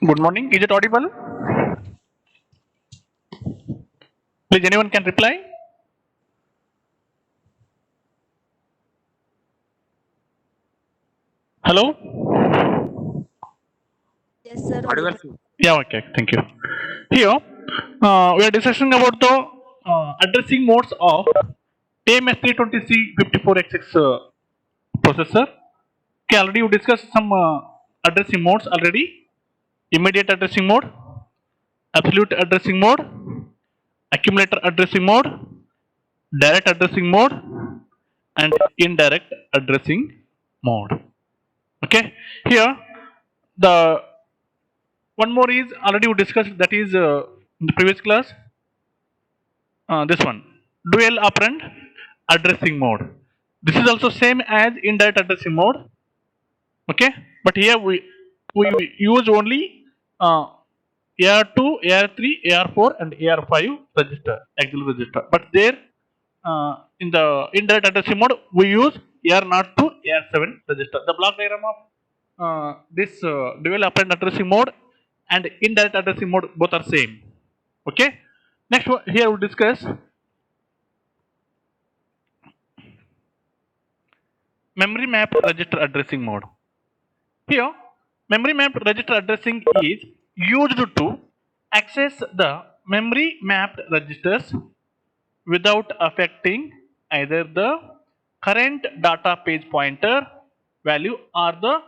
Good morning. Is it audible? Please, anyone can reply. Hello? Yes, sir. Audible. Audible. Yeah, okay. Thank you. Here, we are discussing about the addressing modes of TMS320C54xx processor. Okay, already you discussed some addressing modes already. Immediate addressing mode, absolute addressing mode, accumulator addressing mode, direct addressing mode, and indirect addressing mode. Okay, here the one more is already we discussed, that is in the previous class, this one, dual operand addressing mode. This is also same as indirect addressing mode. Okay, but here we use only uh, AR2, AR3, AR4 and AR5 register, auxiliary register, but there in the indirect addressing mode we use AR0 to AR7 register. The block diagram of this dual operand addressing mode and indirect addressing mode both are same. Okay, next here we discuss memory map register addressing mode. Here, memory mapped register addressing is used to access the memory mapped registers without affecting either the current data page pointer value or the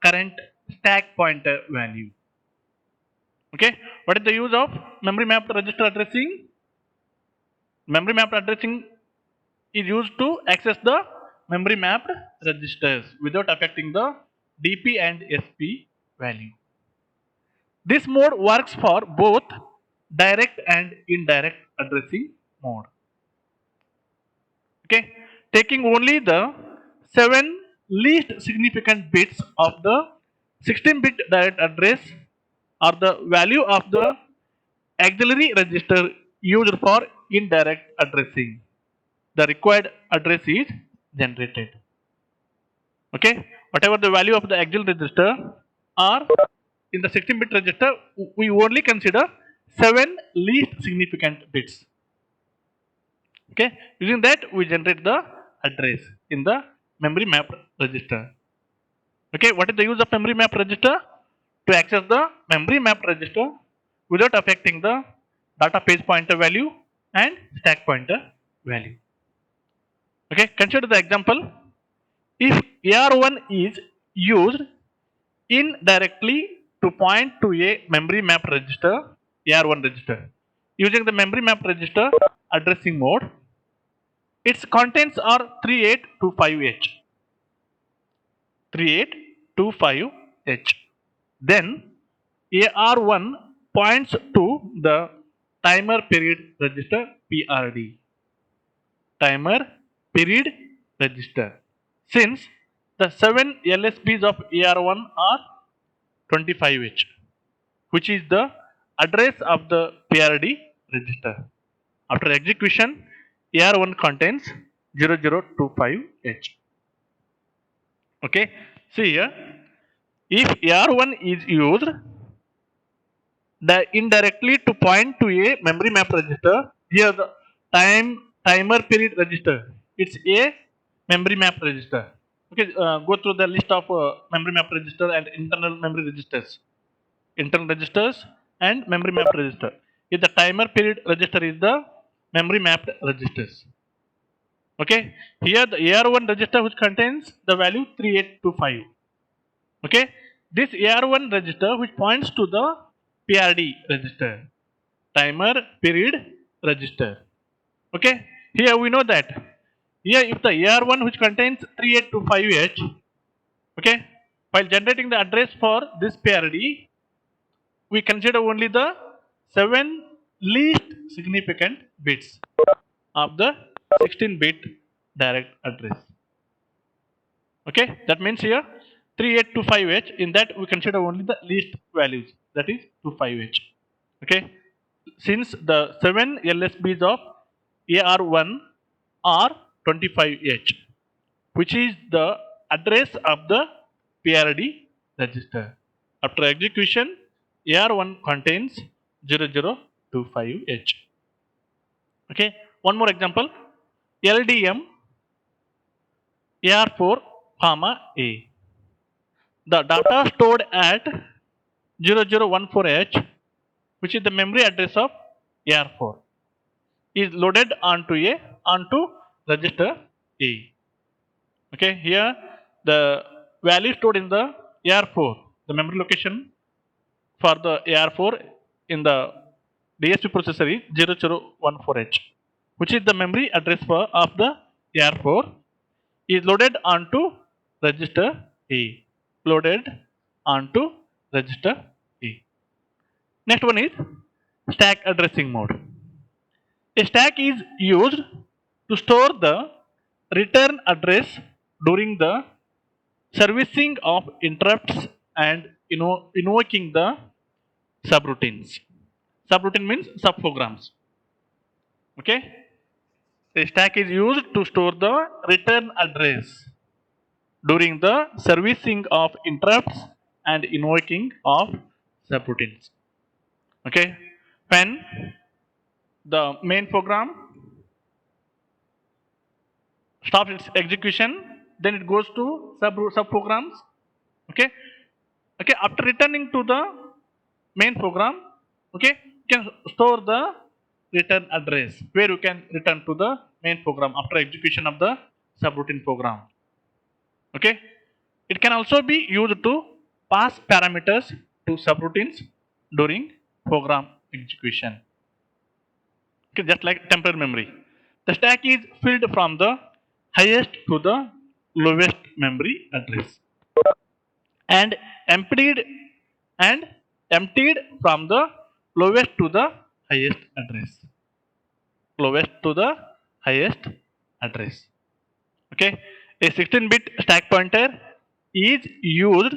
current stack pointer value. Okay, what is the use of memory mapped register addressing? Memory mapped addressing is used to access the memory mapped registers without affecting the DP and SP value. This mode works for both direct and indirect addressing mode. Okay, taking only the 7 least significant bits of the 16-bit direct address or the value of the auxiliary register used for indirect addressing. The required address is generated. Okay, whatever the value of the auxiliary register or in the 16-bit register, we only consider 7 least significant bits. Okay, using that we generate the address in the memory map register. Okay, what is the use of memory map register? To access the memory map register without affecting the data page pointer value and stack pointer value. Okay, consider the example. If AR1 is used indirectly to point to a memory map register, AR1 register, using the memory map register addressing mode, its contents are 3825H. 3825H. Then AR1 points to the timer period register PRD. Timer period register. Since the 7 LSBs of AR1 are 25H, which is the address of the PRD register. After execution, AR1 contains 0025H. Okay, see here, if AR1 is used indirectly to point to a memory map register, here the timer period register, it's a memory map register. Okay, go through the list of memory map register and internal memory registers, internal registers and memory map register. If the timer period register is the memory mapped registers. Okay, here the AR1 register which contains the value 3825. Okay, this AR1 register which points to the PRD register. timer period register. Okay, here we know that here if the AR1 which contains 3825H, okay, while generating the address for this PRD, we consider only the 7 least significant bits of the 16-bit direct address. Okay, that means here 3825H, in that we consider only the least values, that is 25H. Okay, since the 7 LSBs of AR1 are 25H, which is the address of the PRD register. After execution, AR1 contains 0025H. Okay, one more example, LDM AR4, comma A. The data stored at 0014H, which is the memory address of AR4, is loaded onto register A. Okay, here the value stored in the AR4, the memory location for the AR4 in the DSP processor is 0014H, which is the memory address of the AR4, is loaded onto register A. Loaded onto register A. Next one is stack addressing mode. A stack is used to store the return address during the servicing of interrupts and invoking the subroutines. Subroutine means subprograms. Okay? A stack is used to store the return address during the servicing of interrupts and invoking of subroutines. Okay? When the main program stops its execution, then it goes to subprograms. Okay? Okay, after returning to the main program, okay, you can store the return address where you can return to the main program after execution of the subroutine program. Okay, it can also be used to pass parameters to subroutines during program execution. Okay, just like temporary memory. The stack is filled from the highest to the lowest memory address and emptied and emptied from the lowest to the highest address. Lowest to the highest address. Okay, a 16-bit stack pointer is used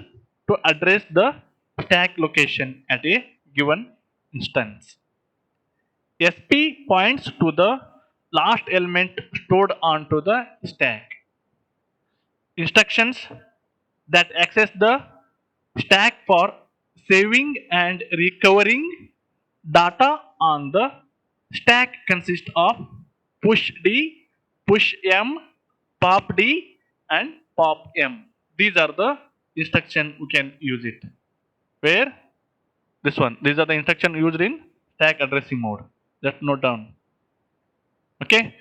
to address the stack location at a given instance. SP points to the last element stored onto the stack. Instructions that access the stack for saving and recovering data on the stack consist of push D, push M, pop D, and pop M. These are the instruction we can use it. Where this one, these are the instruction used in stack addressing mode. Just note down. Okay,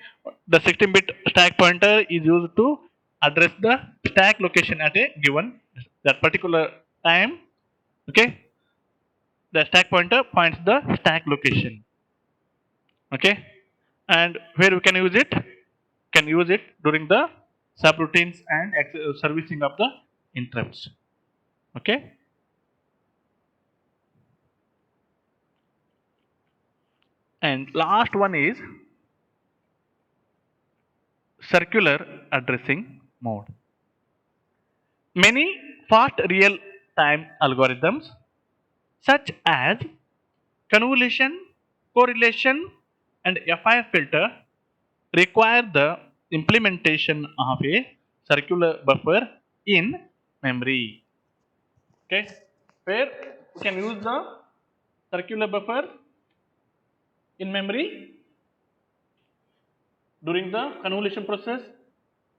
the 16-bit stack pointer is used to address the stack location at a given that particular time. Okay, the stack pointer points the stack location. Okay, and where we can use it? Can use it during the subroutines and servicing of the interrupts. Okay, and last one is circular addressing mode. Many fast real-time algorithms such as convolution, correlation, and FIR filter require the implementation of a circular buffer in memory. Okay, where we can use the circular buffer in memory during the convolution process,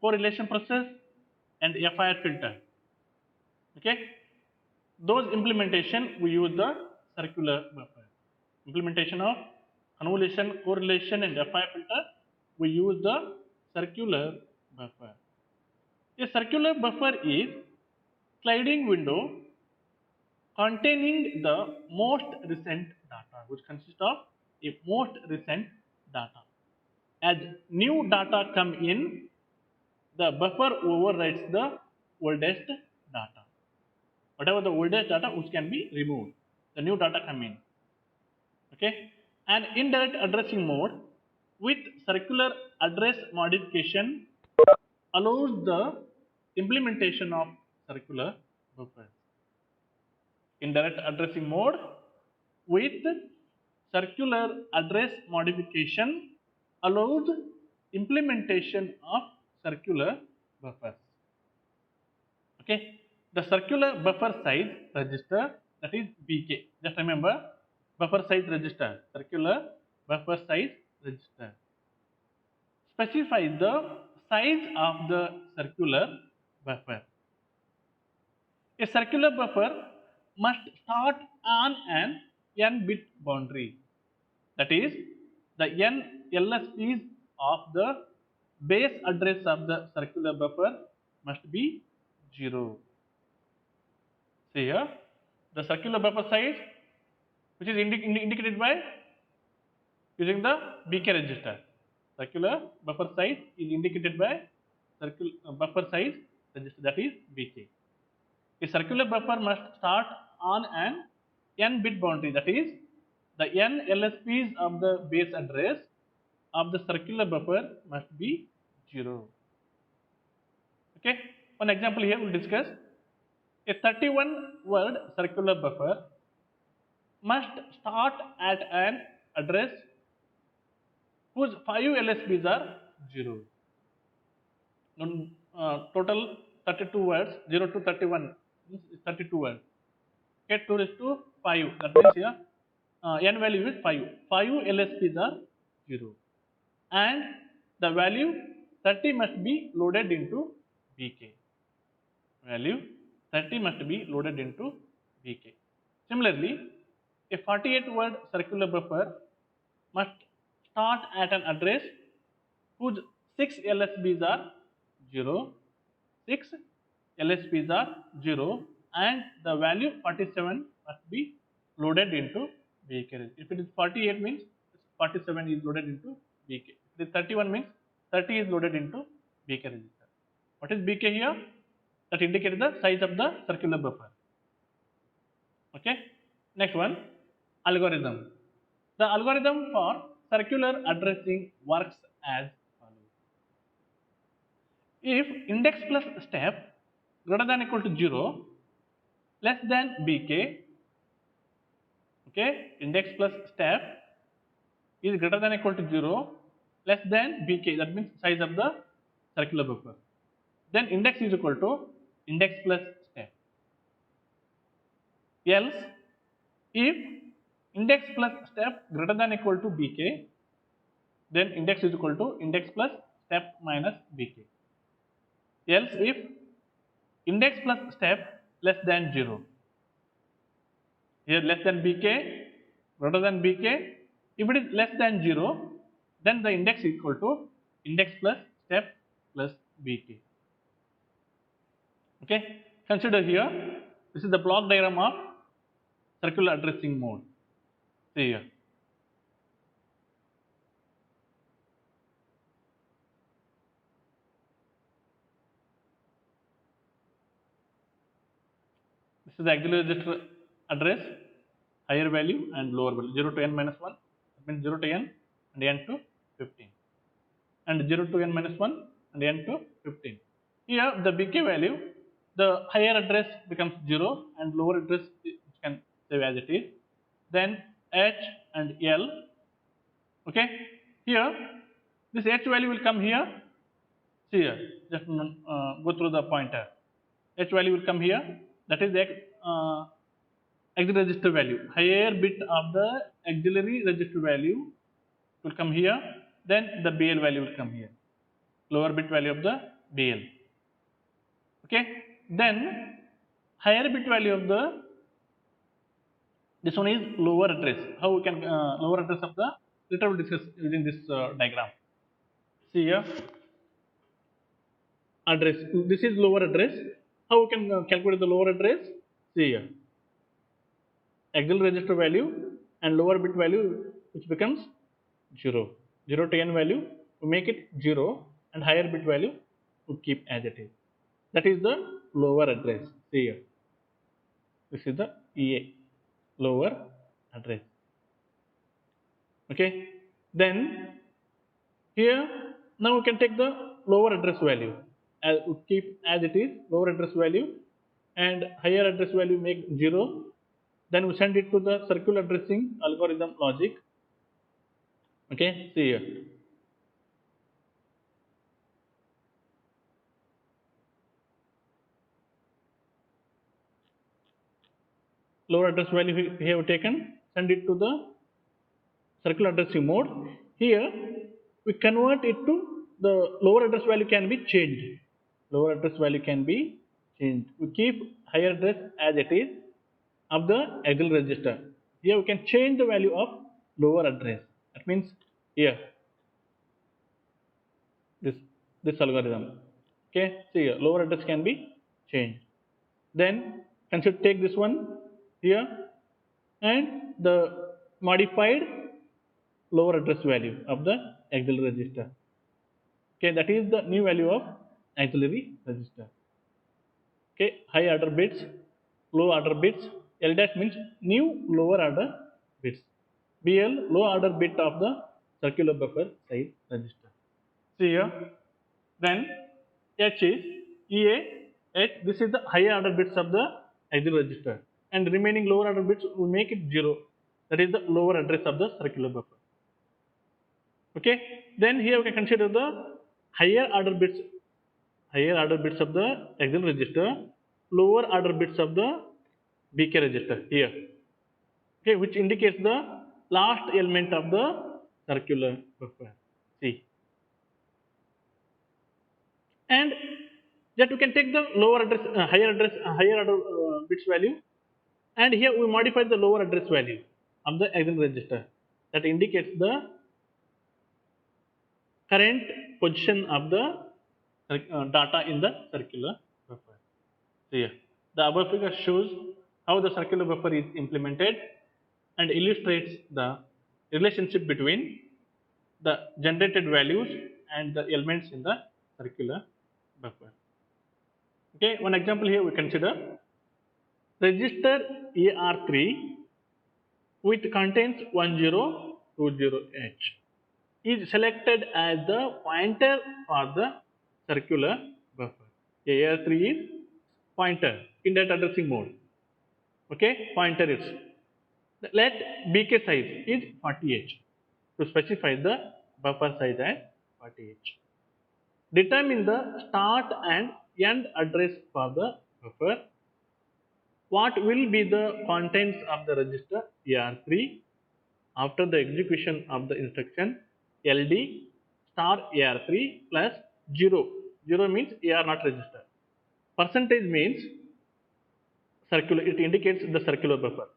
correlation process, and FIR filter. Okay, those implementation we use the circular buffer. Implementation of convolution, correlation, and FIR filter, we use the circular buffer. A circular buffer is sliding window containing the most recent data, which consists of a most recent data. As new data come in, the buffer overwrites the oldest data. Whatever the oldest data which can be removed, the new data come in. Okay, an indirect addressing mode with circular address modification allows the implementation of circular buffers. Indirect addressing mode with circular address modification allows implementation of circular buffers. Okay, the circular buffer size register, that is BK. Just remember, buffer size register, circular buffer size register specifies the size of the circular buffer. A circular buffer must start on an n bit boundary, that is, the n LSPs of the base address of the circular buffer must be 0. See here, the circular buffer size, which is indicated by using the BK register. Circular buffer size is indicated by circular buffer size register, that is BK. A circular buffer must start on an n bit boundary, that is, the n LSPs of the base address of the circular buffer must be 0. Okay, one example here we'll discuss. A 31 word circular buffer must start at an address whose 5 LSBs are 0. Total 32 words, 0 to 31 means 32 words. Okay, 2 is to 5. That means here n value is 5. 5 LSBs are 0. And the value 30 must be loaded into BK. Value 30 must be loaded into BK. Similarly, a 48 word circular buffer must start at an address whose 6 LSBs are 0, 6 LSBs are 0, and the value 47 must be loaded into BK. If it is 48 means 47 is loaded into BK. If it is 31 means 30 is loaded into BK register. What is BK here? That indicates the size of the circular buffer. Okay. Next one, algorithm. The algorithm for circular addressing works as follows. If index plus step greater than equal to 0, less than BK, okay, index plus step is greater than equal to 0, less than BK, that means size of the circular buffer. Then index is equal to index plus step. Else, if index plus step greater than equal to BK, then index is equal to index plus step minus BK. Else, if index plus step less than 0, here less than BK, greater than BK, if it is less than 0, then the index is equal to index plus step plus BK. Okay, consider here, this is the block diagram of circular addressing mode. See here. This is the auxiliary register address, higher value and lower value, 0 to n minus 1, that means 0 to n and n to 15, and 0 to n minus 1 and n to 15. Here the BK value, the higher address becomes 0 and lower address which can save as it is. Then H and L. Okay, here this H value will come here. See here, just go through the pointer. H value will come here. That is the auxiliary register value. Higher bit of the auxiliary register value will come here. Then the BL value will come here. Lower bit value of the BL. Okay. Then higher bit value of the, this one is lower address. How we can lower address of the, later we'll discuss using this diagram. See here, address. This is lower address. How we can calculate the lower address? See here, auxiliary register value and lower bit value which becomes 0. 0 to n value, we make it 0, and higher bit value we keep as it is. That is the lower address. See here. This is the EA, lower address. Okay. Then here, now we can take the lower address value. As we keep as it is, lower address value, and higher address value make 0. Then we send it to the circular addressing algorithm logic. Okay, see here. Lower address value we have taken, send it to the circular addressing mode. Here we convert it to the lower address value can be changed. Lower address value can be changed. We keep higher address as it is of the auxiliary register. Here we can change the value of lower address. That means here this algorithm. Okay, see here lower address can be changed. Then consider take this one here and the modified lower address value of the auxiliary register. Okay, that is the new value of auxiliary register. Okay, high order bits, low order bits. L dash means new lower order bits. BL low order bit of the circular buffer size register. See here. Then H is EA. H, this is the higher order bits of the auxiliary register, and remaining lower order bits will make it 0. That is the lower address of the circular buffer. Okay. Then here we can consider the higher order bits of the auxiliary register, lower order bits of the BK register here. Okay, which indicates the last element of the circular buffer. See. And that we can take the lower address, higher order bits value, and here we modify the lower address value of the auxiliary register. That indicates the current position of the data in the circular buffer. So here, the above figure shows how the circular buffer is implemented and illustrates the relationship between the generated values and the elements in the circular buffer. Okay, one example here we consider register AR3 with contents 1020H is selected as the pointer for the circular buffer. AR3 is pointer in that addressing mode. Okay, pointer is. Let BK size is 40H to specify the buffer size as 40H. Determine the start and end address for the buffer. What will be the contents of the register AR3 after the execution of the instruction LD star AR3 plus 0. 0 means AR not register. Percentage means circular, it indicates the circular buffer,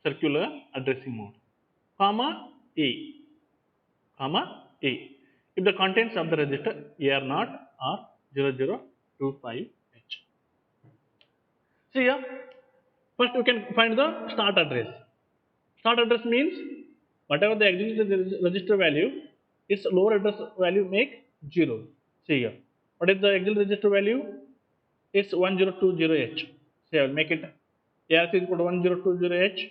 circular addressing mode, comma A, comma A. If the contents of the register AR0 are 0025H. See here, first we can find the start address. Start address means whatever the existing register value, its lower address value make 0. See here. What is the auxiliary register value? It's 1020H. So I will make it ARC is equal to 1020H,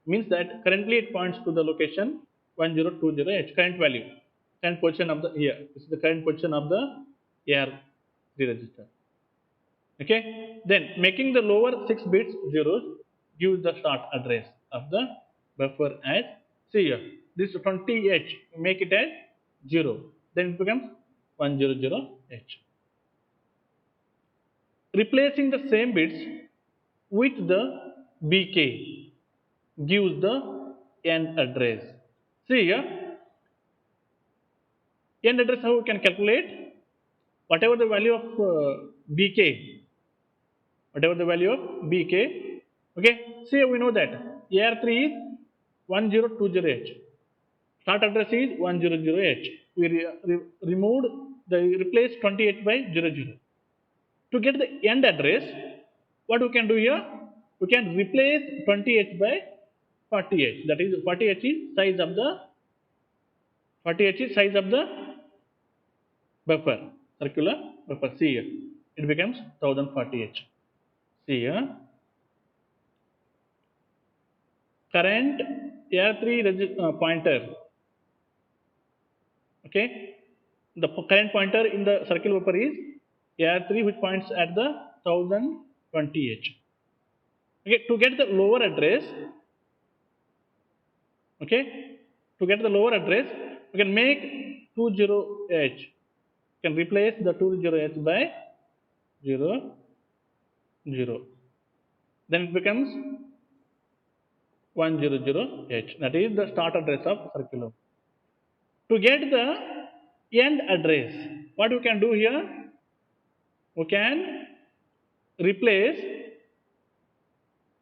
means that currently it points to the location 1020H, current value, current position of the here. This is the current position of the AR3 register. Okay, then making the lower 6 bits zeros gives the start address of the buffer as, see here, this 20H, make it as 0, then it becomes 100H. Replacing the same bits with the BK gives the end address. See here, end address how we can calculate whatever the value of BK, whatever the value of BK. Okay, see we know that AR3 is 1020H, start address is 100H. We removed the replace 28 by 00. To get the end address, what we can do here? We can replace 20H by 40h. That is 40h is size of the 40h is size of the buffer, circular buffer. See here, it becomes 1040h. See here, current R3 pointer. Okay, the current pointer in the circular buffer is R3, which points at the 1020h. Okay, to get the lower address, okay, to get the lower address, we can make 20h. Can replace the 20h by 0 0. Then it becomes 100h. That is the start address of circular. To get the end address, what we can do here? We can replace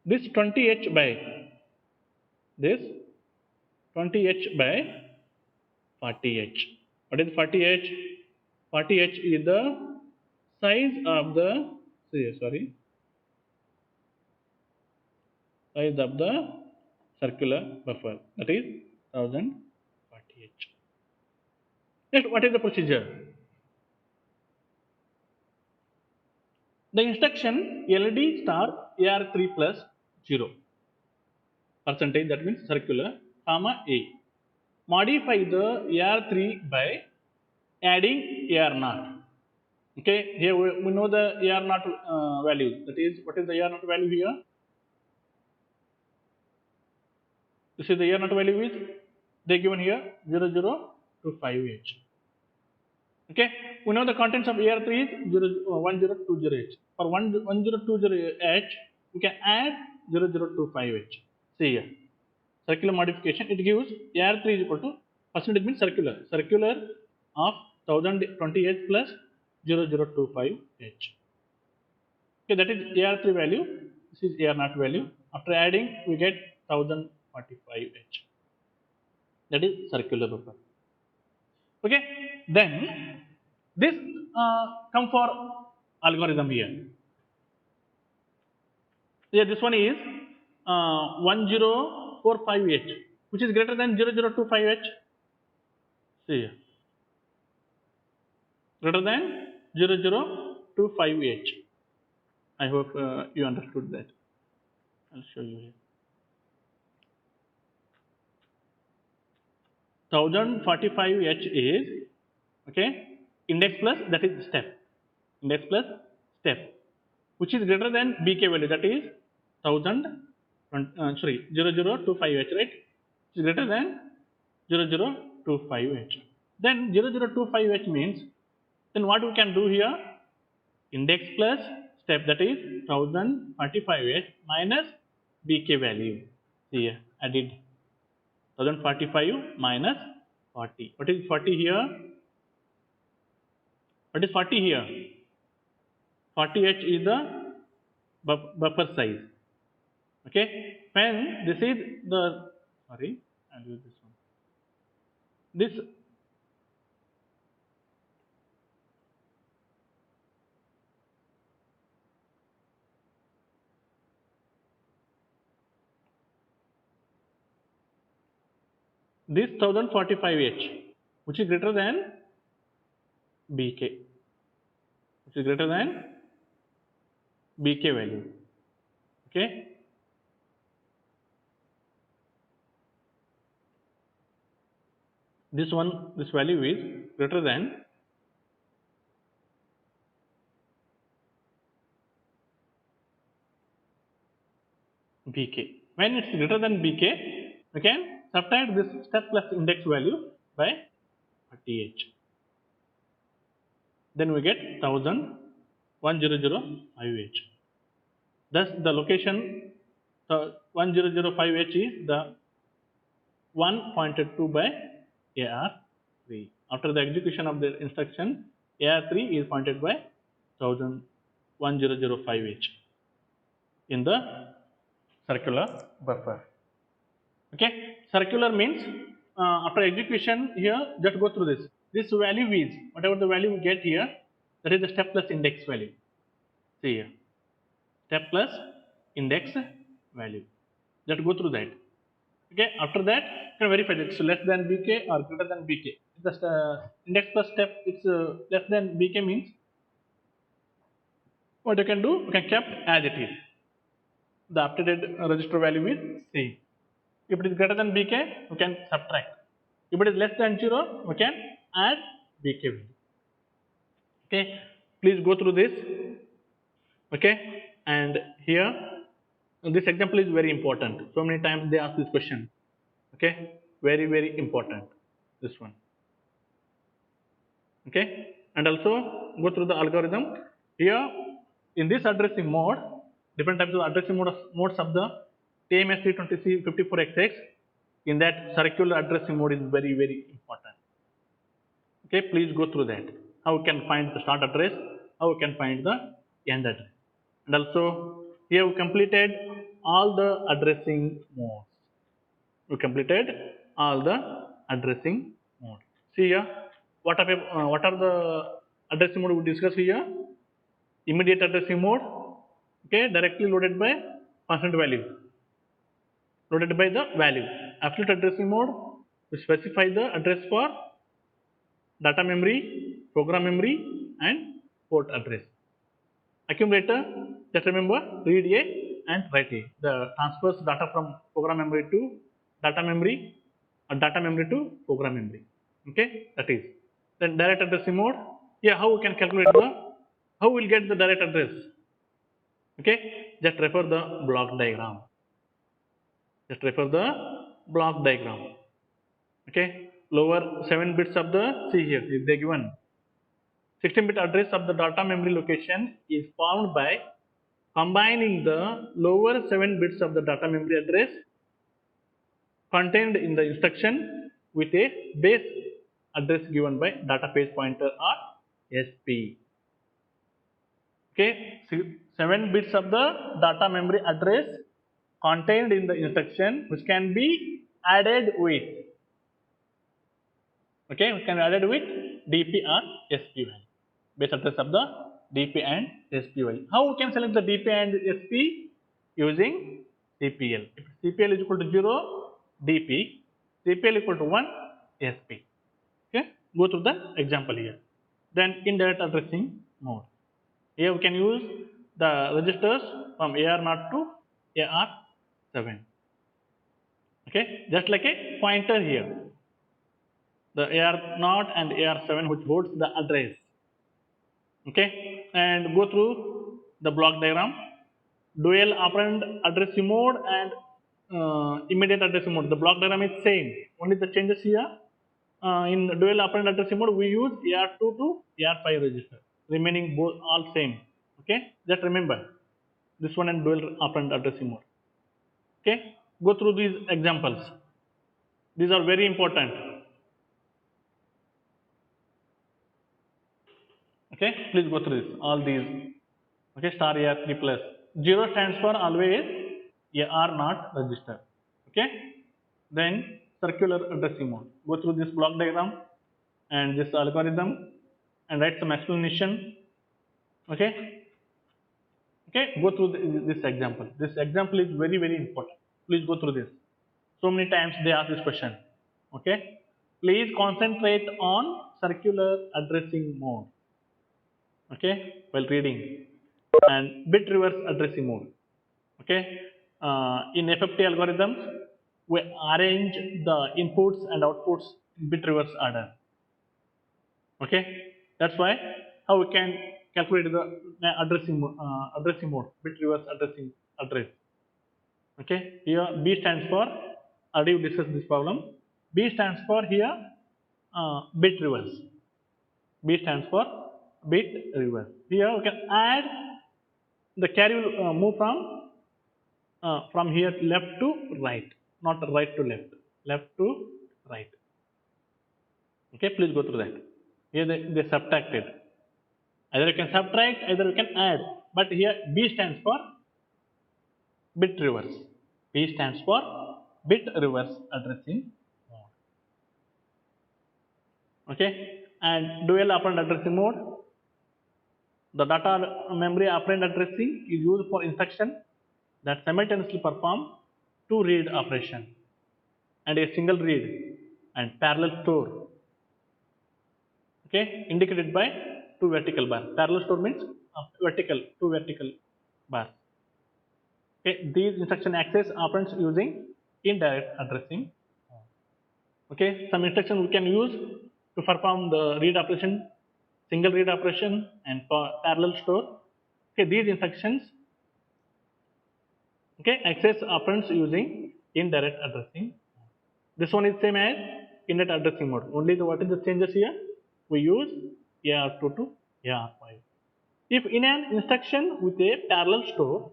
this 20h by this 20h by 40h. What is 40h? 40h is the size of the size of the circular buffer, that is 1040h. Next, what is the procedure? The instruction LED star AR3 plus 0 percentage, that means circular, comma A. Modify the AR3 by adding AR0. Okay, here we know the AR0 value. That is, what is the AR0 value here? This is the AR0 value is they given here 0025h. Okay, we know the contents of AR3 is 1020h. For 1020h, we can add 0025h. See here, circular modification. It gives AR3 is equal to percentage means circular of 1020h plus 0025h. Okay, that is AR3 value. This is AR0 value. After adding, we get 1045h. That is circular buffer. Okay, then this come for algorithm here. Yeah, this one is 1045h, which is greater than 0025h. See here, greater than 0025h. I hope you understood that. I'll show you here. 1045h is, okay, index plus, that is step, index plus step, which is greater than bk value, that is 0025h, right? Which is greater than 0025h. Then 0025h means, then what we can do here? Index plus step, that is 1045h minus bk value. See here, I did 1045 minus 40. What is 40 here? What is 40 here? 40h is the buffer size. Okay, when this is the, sorry, I'll use this one. This 1045h, which is greater than bk, which is greater than bk value. Okay, this value is greater than bk. When it's greater than bk, we can subtract this step plus index value by 40h. Then we get 1005h. Thus, the location 1005h is the one pointed to by AR3. After the execution of the instruction, AR3 is pointed by 1005h in the circular buffer. Okay, circular means after execution here, just go through this. This value is, whatever the value we get here, that is the step plus index value. See here, step plus index value. Just go through that. Okay, after that you can verify that it's less than bk or greater than bk. The index plus step, it's less than bk means what you can do, you can kept as it is. The updated register value is same. If it is greater than bk, we can subtract. If it is less than 0, we can add bk value. Okay, please go through this. Okay, and here this example is very important. So many times they ask this question. Okay, very important, this one. Okay, and also go through the algorithm. Here in this addressing mode, different types of addressing modes of the TMS320xx. In that, circular addressing mode is very important. Okay, please go through that. How we can find the start address, how we can find the end address. And also here we completed all the addressing modes. We completed all the addressing modes. See here, what are the addressing mode we discuss here? Immediate addressing mode, okay, directly loaded by constant value, loaded by the value. Absolute addressing mode, we specify the address for data memory, program memory, and port address. Accumulator, just remember, read A and write A. The transfers data from program memory to data memory, or data memory to program memory. Okay, that is. Then direct addressing mode. Yeah, how we can calculate the, how we'll get the direct address? Okay, just refer the block diagram. Just refer the block diagram. Okay, lower 7 bits of the, see here, if they given 16-bit address of the data memory location is formed by combining the lower 7 bits of the data memory address contained in the instruction with a base address given by data page pointer or SP. Okay, 7 bits of the data memory address contained in the instruction which can be added with, okay, which can be added with DP or SP value. Base address of the DP and SP value. How we can select the DP and SP? Using CPL. If CPL is equal to 0, DP, CPL equal to 1, SP. Okay, go through the example here. Then indirect addressing mode. Here we can use the registers from AR0 to AR7. Okay, just like a pointer here. The AR0 and AR7 which holds the address. Okay, and go through the block diagram. Dual operand addressing mode and immediate addressing mode. The block diagram is same. Only the changes here. In dual operand addressing mode, we use AR2 to AR5 register. Remaining both all same. Okay, just remember this one and dual operand addressing mode. Okay, go through these examples. These are very important. Okay, please go through this. All these. Okay, star AR3 plus. 0 stands for always AR not register. Okay, then circular addressing mode. Go through this block diagram and this algorithm and write some explanation. Okay, okay, go through this example. This example is very important. Please go through this. So many times they ask this question. Okay, please concentrate on circular addressing mode. Okay, while reading, and bit reverse addressing mode. Okay, in FFT algorithms, we arrange the inputs and outputs in bit reverse order. Okay, that's why how we can calculate the addressing mode, bit reverse addressing address. Okay, here B stands for, already we discussed this problem. B stands for here bit reverse. B stands for bit reverse. Here we can add the carry will move from here left to right, not right to left, left to right. Okay, please go through that. Here they subtracted. Either you can subtract, either you can add. But here B stands for bit reverse. B stands for bit reverse addressing mode. Okay, and dual operand addressing mode. The data memory operand addressing is used for instruction that simultaneously perform two read operation. and a single read and parallel store. Okay, indicated by two vertical bars. Parallel store means two vertical bars. Okay, these instruction access operands using indirect addressing. Okay, some instruction we can use to perform the read operation, single read operation, and parallel store. Okay, these instructions, okay, access operands using indirect addressing. This one is same as indirect addressing mode. Only what is the changes here? We use AR2 to AR5. If in an instruction with a parallel store,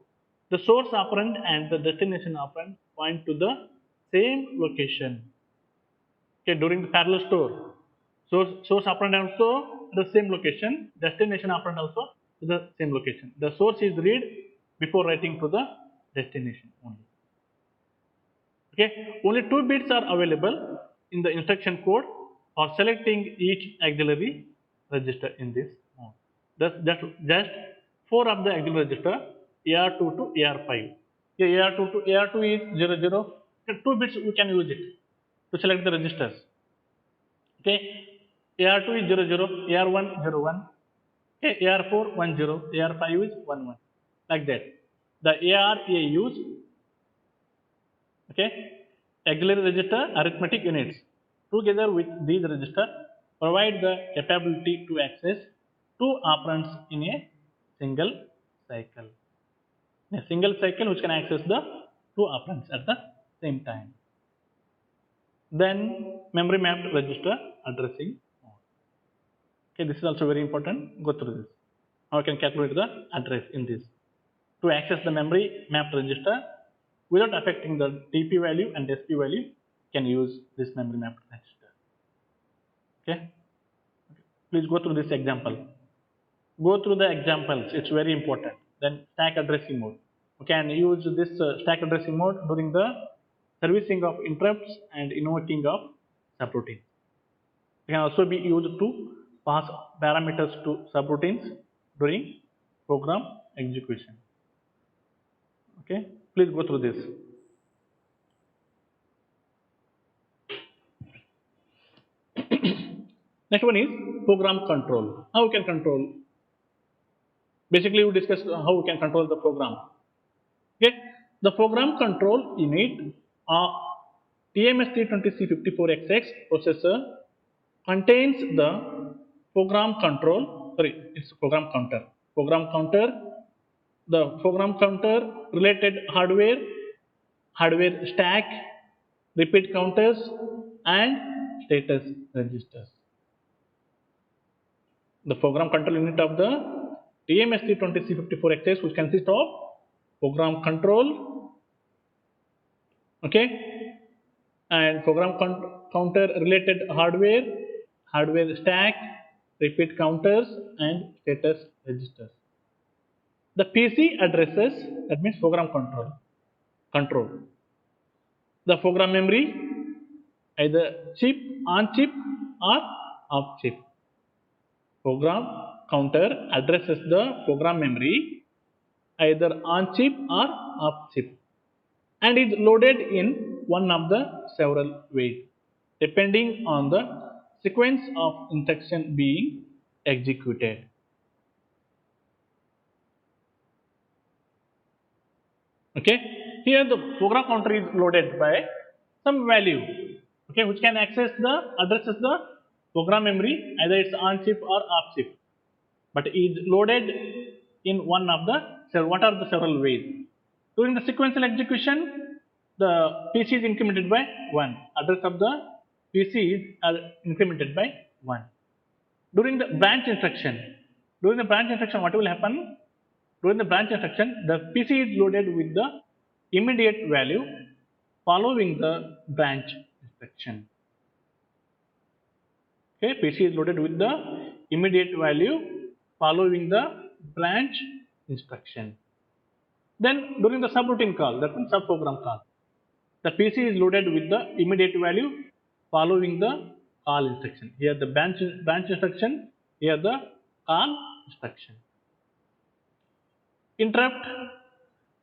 the source operand and the destination operand point to the same location. Okay, during the parallel store, source operand also the same location, destination operand also the same location. The source is read before writing to the destination only. Okay, only two bits are available in the instruction code for selecting each auxiliary register in this mode. Thus, just four of the auxiliary register AR2 to AR5. Here AR2 to AR2 is 00. Two bits we can use it to select the registers. Okay, AR2 is 00, AR1 01, okay, AR4 10, AR5 is 11, like that. The ARAUs, okay, auxiliary register arithmetic units, together with these register provide the capability to access two operands in a single cycle. In a single cycle which can access the two operands at the same time. Then memory mapped register addressing. Okay, this is also very important. Go through this. How I can calculate the address in this. To access the memory mapped register without affecting the TP value and SP value, can use this memory mapped register. Okay. Please go through this example. Go through the examples. It's very important. Then stack addressing mode. We can use this stack addressing mode during the servicing of interrupts and invoking of subroutines. It can also be used to pass parameters to subroutines during program execution. Okay, please go through this. Next one is program control. How we can control? Basically, we discussed how we can control the program. Okay, the program control unit TMS320xx processor contains the program control. Sorry, it's program counter. Program counter. The program counter related hardware, hardware stack, repeat counters, and status registers. The program control unit of the TMS320C54xx, which consists of program control, okay, and program counter related hardware, hardware stack, repeat counters, and status registers. The PC addresses, that means program control. The program memory, either chip, on chip, or off chip. Program counter addresses the program memory either on chip or off chip and is loaded in one of the several ways depending on the sequence of instruction being executed. Okay, here the program counter is loaded by some value, okay, which can access the addresses the program memory either it's on chip or off chip, but is loaded in one of the what are the several ways. During the sequential execution, the PC is incremented by 1. Address of the PC is incremented by 1. During the branch instruction, what will happen? During the branch instruction, the PC is loaded with the immediate value following the branch instruction. Okay, PC is loaded with the immediate value following the branch instruction. Then during the subroutine call, that means subprogram call, the PC is loaded with the immediate value following the call instruction. Here the branch instruction, here the call instruction. Interrupt,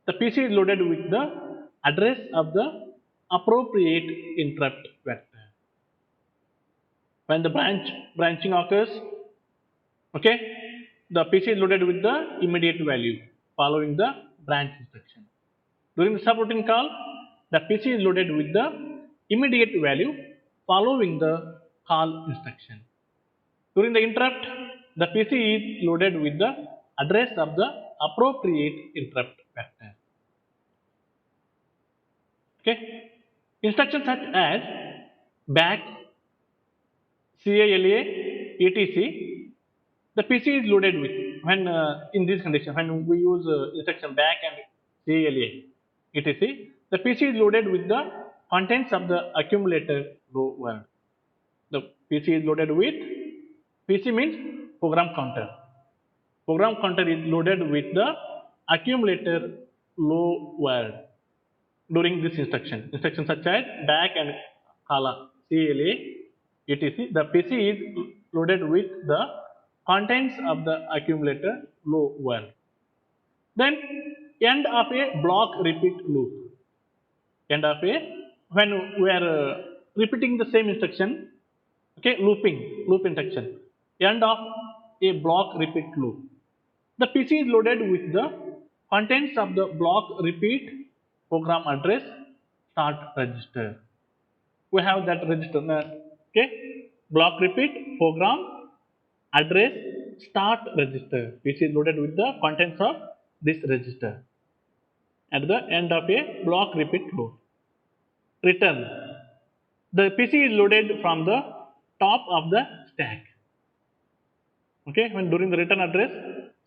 the PC is loaded with the address of the appropriate interrupt vector. When the branching occurs, okay, the PC is loaded with the immediate value following the branch instruction. During the subroutine call, the PC is loaded with the immediate value following the call instruction. During the interrupt, the PC is loaded with the address of the appropriate interrupt vector. Okay, instructions such as back, CALA, etc. The PC is loaded with when in this condition when we use instruction back and CALA, etc. The PC is loaded with the contents of the accumulator low word. The PC is loaded with PC means program counter. Program counter is loaded with the accumulator low word during this instruction. Instructions such as back and CALA, etc. The PC is loaded with the contents of the accumulator low word. Then end of a block repeat loop. End of a when we are repeating the same instruction, okay, loop instruction. End of a block repeat loop. The PC is loaded with the contents of the block repeat program address start register. We have that register, okay, block repeat program address start register. PC is loaded with the contents of this register at the end of a block repeat loop. Return. The PC is loaded from the top of the stack. Okay, when during the return address,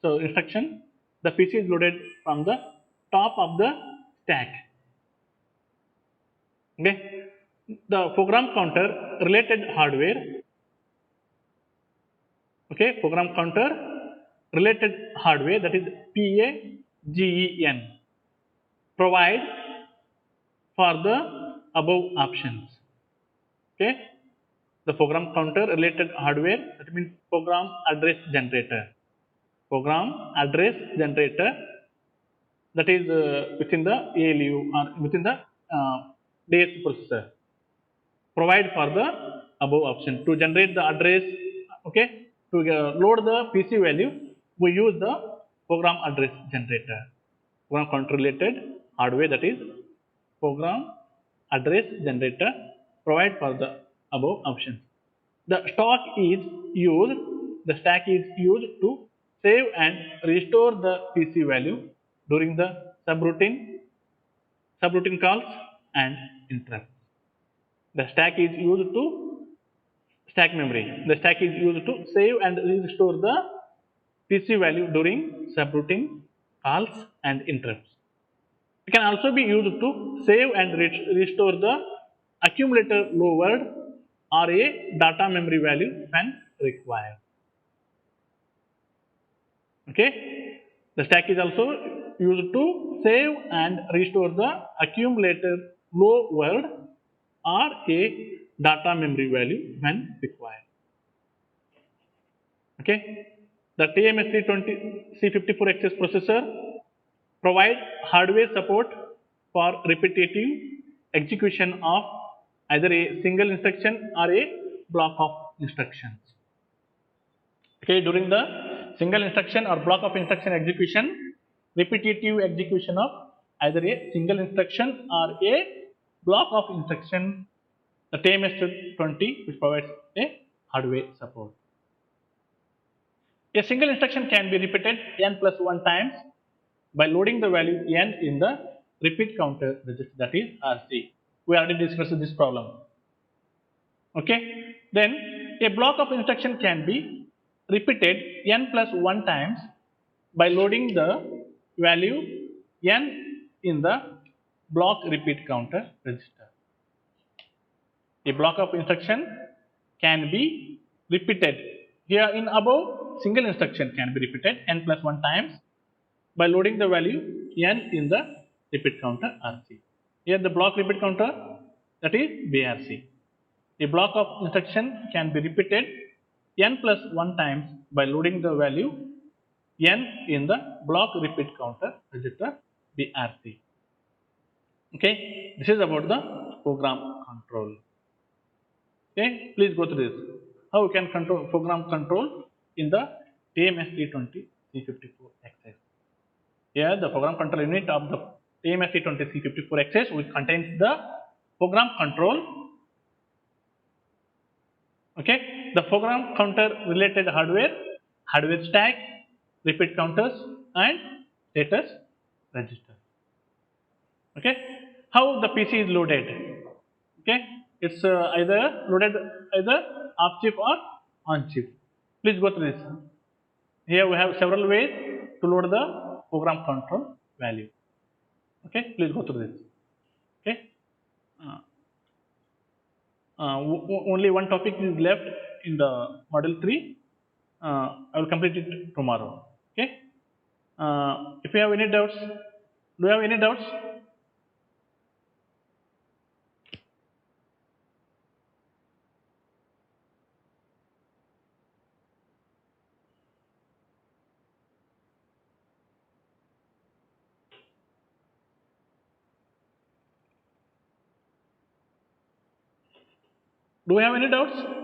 so instruction, the PC is loaded from the top of the stack. Okay, the program counter related hardware. Okay, program counter related hardware, that is PAGEN, provide for the above options. Okay, the program counter related hardware, that means program address generator. Program address generator, that is within the ALU or within the DS processor, provide for the above option to generate the address. Okay, to load the PC value, we use the program address generator. Program counter related hardware, that is program address generator, provide for the above options. The stack is used to save and restore the PC value during the subroutine calls and interrupts. The stack is used to stack memory. The stack is used to save and restore the PC value during subroutine calls and interrupts. It can also be used to save and restore the accumulator low word or a data memory value when required. Okay, the stack is also used to save and restore the accumulator low word or a data memory value when required. Okay, the TMS320 processor provide hardware support for repetitive execution of either a single instruction or a block of instructions. Okay, during the single instruction or block of instruction execution, repetitive execution of either a single instruction or a block of instruction, the TMS320 which provides a hardware support. A single instruction can be repeated n plus 1 times by loading the value n in the repeat counter register, that is RC. We already discussed this problem. Okay, then a block of instruction can be repeated n plus 1 times by loading the value n in the block repeat counter register. A block of instruction can be repeated. Here in above, single instruction can be repeated n plus 1 times by loading the value n in the repeat counter RC. Here the block repeat counter, that is BRC. A block of instruction can be repeated n plus 1 times by loading the value n in the block repeat counter register BRC. Okay, this is about the program control. Okay, please go through this. How we can control program control in the TMS320 C54xx. Here, the program control unit of the TMS320 C54xx which contains the program control. Okay, the program counter related hardware stack, repeat counters, and status register. Okay, how the PC is loaded? Okay, it's either loaded either off chip or on chip. Please go through this. Here we have several ways to load the program control value. Okay, please go through this. Okay, uh, only one topic is left in the model 3. I will complete it tomorrow. Okay. If you have any doubts, do you have any doubts? Do you have any doubts?